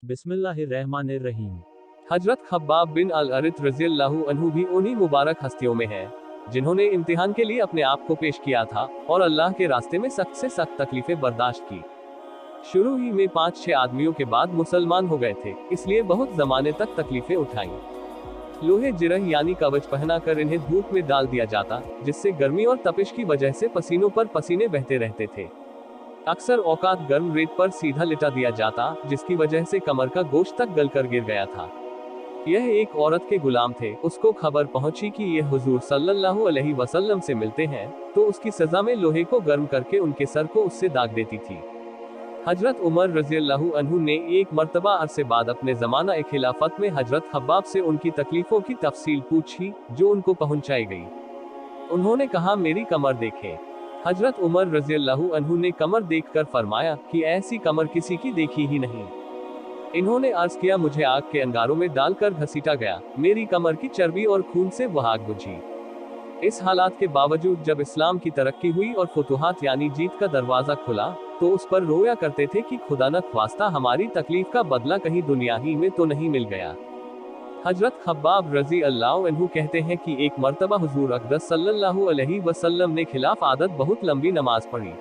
बिस्मिल्लाहिर्रहमानिर्रहीम। हजरत खब्बाब बिन अल अरित रज़ियल्लाहु अन्हु भी उन्हीं मुबारक हस्तियों में हैं, जिन्होंने इम्तिहान के लिए अपने आप को पेश किया था और अल्लाह के रास्ते में सख्त से सख्त तकलीफें बर्दाश्त की। शुरू ही में 5-6 आदमियों के बाद मुसलमान हो गए थे, इसलिए बहुत जमाने तक तकलीफें उठाई। लोहे जिरह यानी कवच पहना कर इन्हें धूप में डाल दिया जाता, जिससे गर्मी और तपिश की वजह से पसीनों पर पसीने बहते रहते थे। अक्सर औकात गर्म रेत पर सीधा लिटा दिया जाता, जिसकी वजह से कमर का गोश्त तक गलकर गिर गया था। यह एक औरत के गुलाम थे, उसको खबर पहुंची कि ये हुजूर सल्लल्लाहु अलैहि वसल्लम से मिलते हैं, तो उसकी सजा में लोहे को गर्म करके उनके सर को उससे दाग देती थी। हजरत उमर रज़ियल्लाहु अन्हु ने एक मर्तबा अरसे बाद अपने जमाना खिलाफत में हजरत खब्बाब से उनकी तकलीफों की तफसील पूछी, जो उनको पहुंचाई गई। उन्होंने कहा, मेरी कमर देखें। हजरत उमर रज़ियल्लाहु अन्हु ने कमर देखकर फरमाया कि ऐसी कमर किसी की देखी ही नहीं। इन्होंने अर्ज किया, मुझे आग के अंगारों में डालकर घसीटा गया, मेरी कमर की चर्बी और खून से वह आग बुझी। इस हालात के बावजूद जब इस्लाम की तरक्की हुई और फुतुहात यानी जीत का दरवाजा खुला, तो उस पर रोया करते थे कि खुदा न ख्वास्ता हमारी तकलीफ का बदला कहीं दुनिया ही में तो नहीं मिल गया। हजरत खब्बाब रजी अल्लाह अन्हु कहते हैं कि एक मर्तबा हुजूर अक़दस सल्लल्लाहु अलैहि वसल्लम ने खिलाफ आदत बहुत लंबी नमाज पढ़ी।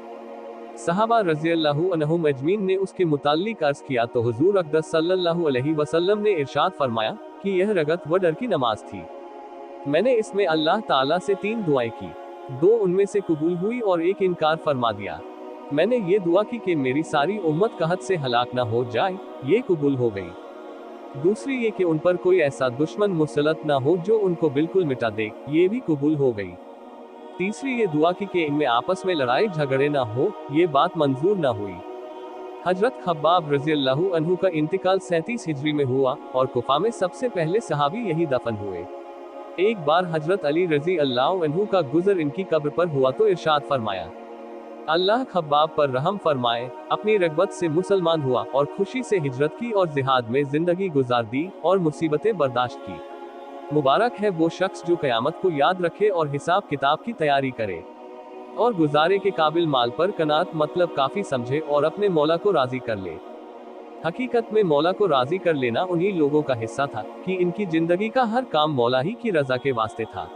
सहाबा रज़ियल्लाहु अन्हुम अजमीन ने उसके मुताल्लिक अर्ज किया तो हुजूर अक़दस सल्लल्लाहु अलैहि वसल्लम ने इरशाद फरमाया कि यह रगत व डर की नमाज थी। मैंने इसमें अल्लाह ताला से 3 दुआएं की, 2 उनमें से कबूल हुई और एक इनकार फरमा दिया। मैंने ये दुआ की कि मेरी सारी उम्मत कहत से हलाक न हो जाए, ये कबूल हो गई। दूसरी ये कि उन पर कोई ऐसा दुश्मन मुसलत ना हो जो उनको बिल्कुल मिटा दे, ये भी कबूल हो गई। तीसरी ये दुआ की कि इनमें आपस में लड़ाई झगड़े ना हो, ये बात मंजूर ना हुई। हजरत खब्बाब रज़ियल्लाहु अन्हु का इंतकाल 37 हिजरी में हुआ और कुफा में सबसे पहले सहाबी यही दफन हुए। एक बार हजरत अली रजी अल्लाह अन्हु का गुजर इनकी कब्र पर हुआ तो इरशाद फरमाया, अल्लाह खब्बाब पर रहम फरमाए, अपनी रगबत से मुसलमान हुआ और खुशी से हिजरत की और जिहाद में जिंदगी गुजार दी और मुसीबतें बर्दाश्त की। मुबारक है वो शख्स जो कयामत को याद रखे और हिसाब किताब की तैयारी करे और गुजारे के काबिल माल पर कनात मतलब काफी समझे और अपने मौला को राजी कर ले। हकीकत में मौला को राजी कर लेना उन्हीं लोगों का हिस्सा था कि इनकी जिंदगी का हर काम मौला ही की रजा के वास्ते था।